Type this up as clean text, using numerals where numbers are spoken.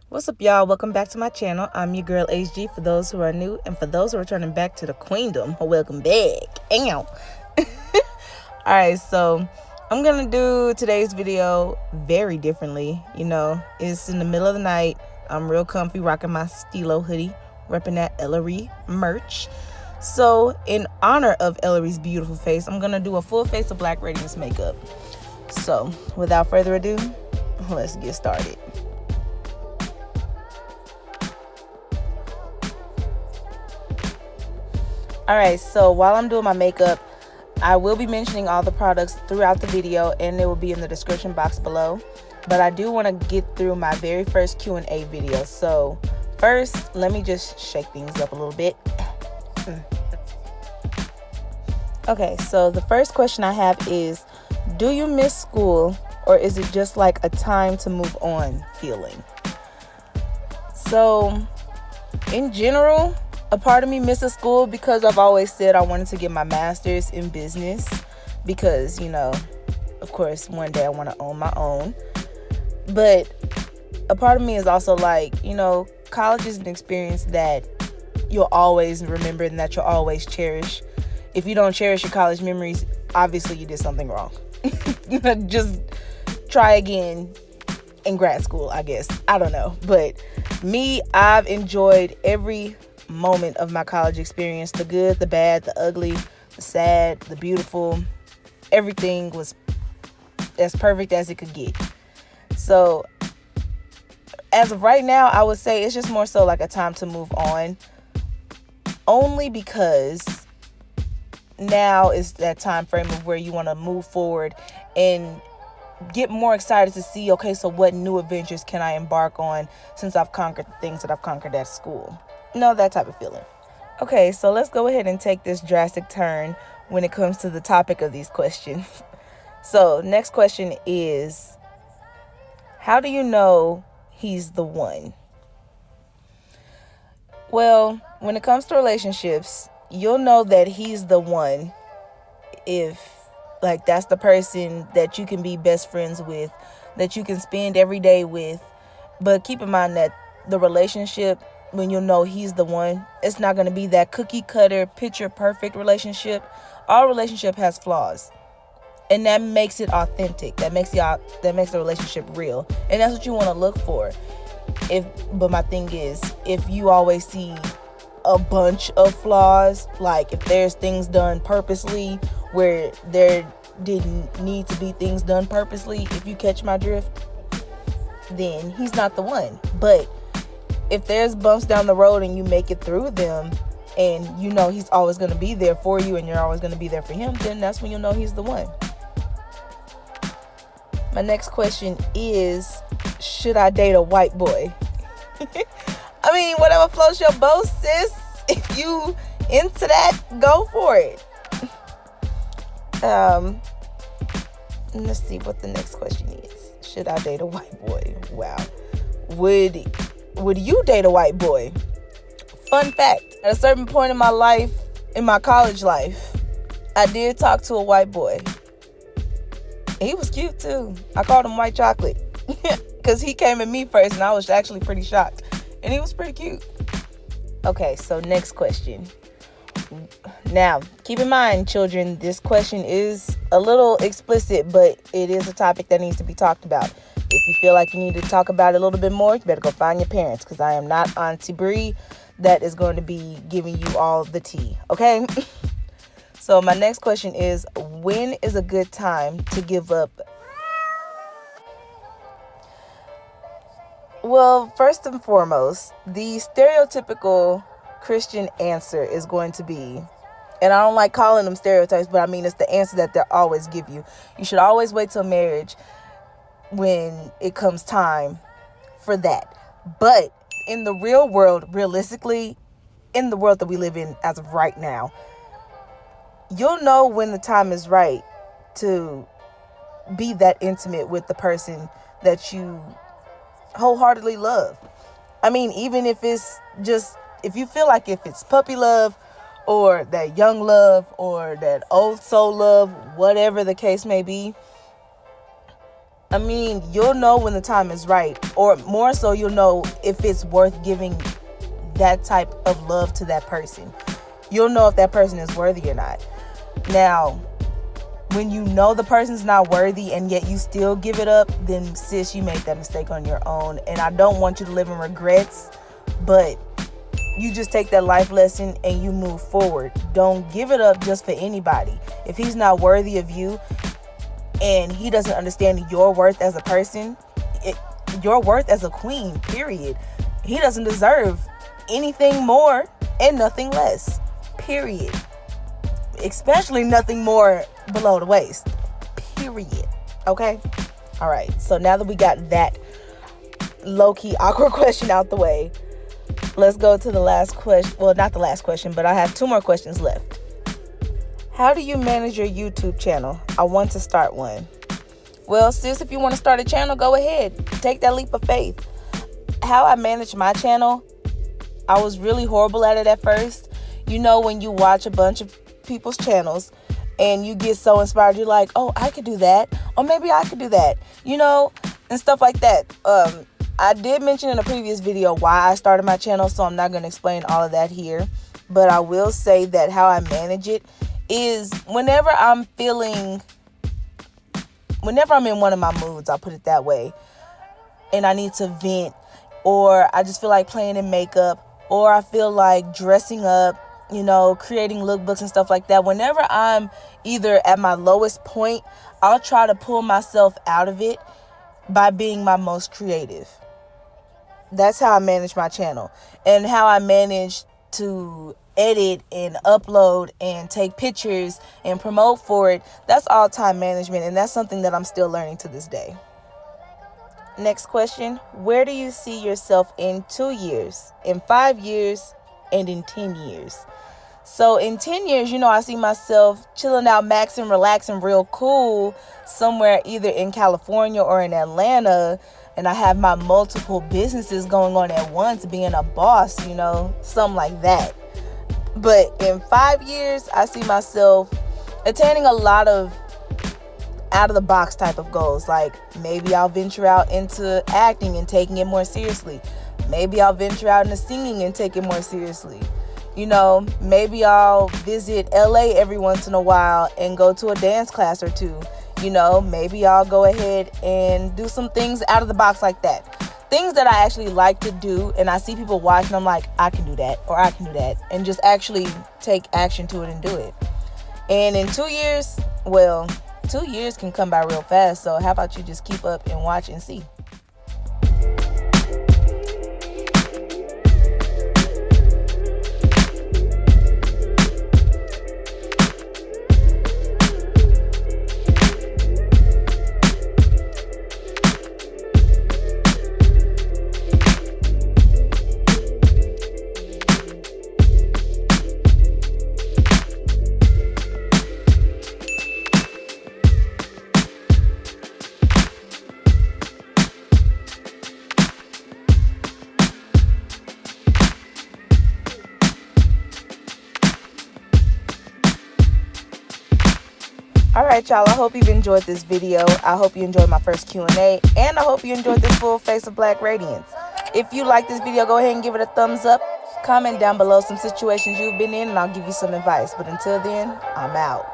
What's up, y'all? Welcome back to my channel. I'm your girl HG for those who are new, and for those who are returning back to the queendom, welcome back. Ow. Alright, so I'm gonna do today's video very differently. It's in the middle of the night. I'm real comfy, rocking my Stilo hoodie, repping that Ellery merch. So in honor of Ellery's beautiful face, I'm gonna do a full face of Black Radiance makeup. So without further ado, let's get started. Alright, so while I'm doing my makeup, I will be mentioning all the products throughout the video, and they will be in the description box below. But I do want to get through my very first Q&A video. So first, let me just shake things up a little bit. Okay, so the first question I have is, do you miss school, or is it just like a time to move on feeling? So in general, a part of me misses school because I've always said I wanted to get my master's in business because, of course, one day I want to own my own. But a part of me is also like, college is an experience that you'll always remember and that you'll always cherish. If you don't cherish your college memories, obviously you did something wrong. Just try again in grad school, I guess. I don't know. But me, I've enjoyed every moment of my college experience. The good, the bad, the ugly, the sad, the beautiful. Everything was as perfect as it could get. So as of right now, I would say it's just more so like a time to move on, only because now is that time frame of where you want to move forward and get more excited to see, okay, so what new adventures can I embark on since I've conquered the things that I've conquered at school. That type of feeling. Okay, so let's go ahead and take this drastic turn when it comes to the topic of these questions. So next question is, how do you know he's the one? Well, when it comes to relationships, you'll know that he's the one if that's the person that you can be best friends with, that you can spend every day with. But keep in mind that the relationship, when you'll know he's the one, it's not going to be that cookie cutter, picture perfect relationship. All relationship has flaws, and that makes it authentic. That makes the relationship real, and that's what you want to look for. But my thing is, if you always see a bunch of flaws, like if there's things done purposely where there didn't need to be things done purposely, if you catch my drift, then he's not the one. But if there's bumps down the road and you make it through them, and he's always going to be there for you and you're always going to be there for him, then that's when you'll know he's the one. My next question is, should I date a white boy? I mean, whatever floats your boat, sis. If you into that, go for it. Let's see what the next question is. Should I date a white boy? Wow. Would you date a white boy? Fun fact, at a certain point in my life, in my college life, I did talk to a white boy. He was cute too. I called him white chocolate because he came at me first and I was actually pretty shocked. And he was pretty cute. Okay, so next question. Now, keep in mind, children, this question is a little explicit, but it is a topic that needs to be talked about. If you feel like you need to talk about it a little bit more, you better go find your parents, because I am not Auntie Bree that is going to be giving you all the tea, okay? So my next question is, when is a good time to give up? Well, first and foremost, the stereotypical Christian answer is going to be, and I don't like calling them stereotypes, but I mean it's the answer that they always give you. You should always wait till marriage when it comes time for that. But in the real world, realistically, in the world that we live in as of right now, you'll know when the time is right to be that intimate with the person that you wholeheartedly love. I mean, even if it's just, if you feel like if it's puppy love or that young love or that old soul love, whatever the case may be, I mean, you'll know when the time is right, or more so, you'll know if it's worth giving that type of love to that person. You'll know if that person is worthy or not. Now, when you know the person's not worthy and yet you still give it up, then sis, you made that mistake on your own. And I don't want you to live in regrets, but you just take that life lesson and you move forward. Don't give it up just for anybody. If he's not worthy of you and he doesn't understand your worth as a person, your worth as a queen, period. He doesn't deserve anything more and nothing less, period. Especially nothing more below the waist, period. Okay? All right. So now that we got that low-key awkward question out the way, let's go to the last question. Well, not the last question, but I have 2 more questions left. How do you manage your YouTube channel? I want to start one. Well, sis, if you want to start a channel, go ahead. Take that leap of faith. How I manage my channel, I was really horrible at it at first. You know, when you watch a bunch of people's channels and you get so inspired, you're like, oh, I could do that, or maybe I could do that, you know, and stuff like that. I did mention in a previous video why I started my channel, so I'm not going to explain all of that here, but I will say that how I manage it is whenever I'm in one of my moods, I'll put it that way, and I need to vent, or I just feel like playing in makeup, or I feel like dressing up, you know, creating lookbooks and stuff like that. Whenever I'm either at my lowest point, I'll try to pull myself out of it by being my most creative. That's how I manage my channel, and how I manage to edit and upload and take pictures and promote for it. That's all time management, and that's something that I'm still learning to this day. Next question. Where do you see yourself in 2 years, in 5 years, and in 10 years? So in 10 years, you know, I see myself chilling out, maxing, relaxing, real cool somewhere either in California or in Atlanta. And I have my multiple businesses going on at once, being a boss, you know, something like that. But in 5 years, I see myself attaining a lot of out of the box type of goals. Like maybe I'll venture out into acting and taking it more seriously. Maybe I'll venture out into singing and take it more seriously. You know, maybe I'll visit LA every once in a while and go to a dance class or 2. You know, maybe I'll go ahead and do some things out of the box like that. Things that I actually like to do, and I see people watching, I'm like, I can do that, or I can do that, and just actually take action to it and do it. And in 2 years, well, 2 years can come by real fast, so how about you just keep up and watch and see. Alright, y'all, I hope you've enjoyed this video. I hope you enjoyed my first Q&A, and I hope you enjoyed this full face of Black Radiance. If you like this video, go ahead and give it a thumbs up. Comment down below some situations you've been in, and I'll give you some advice. But until then, I'm out.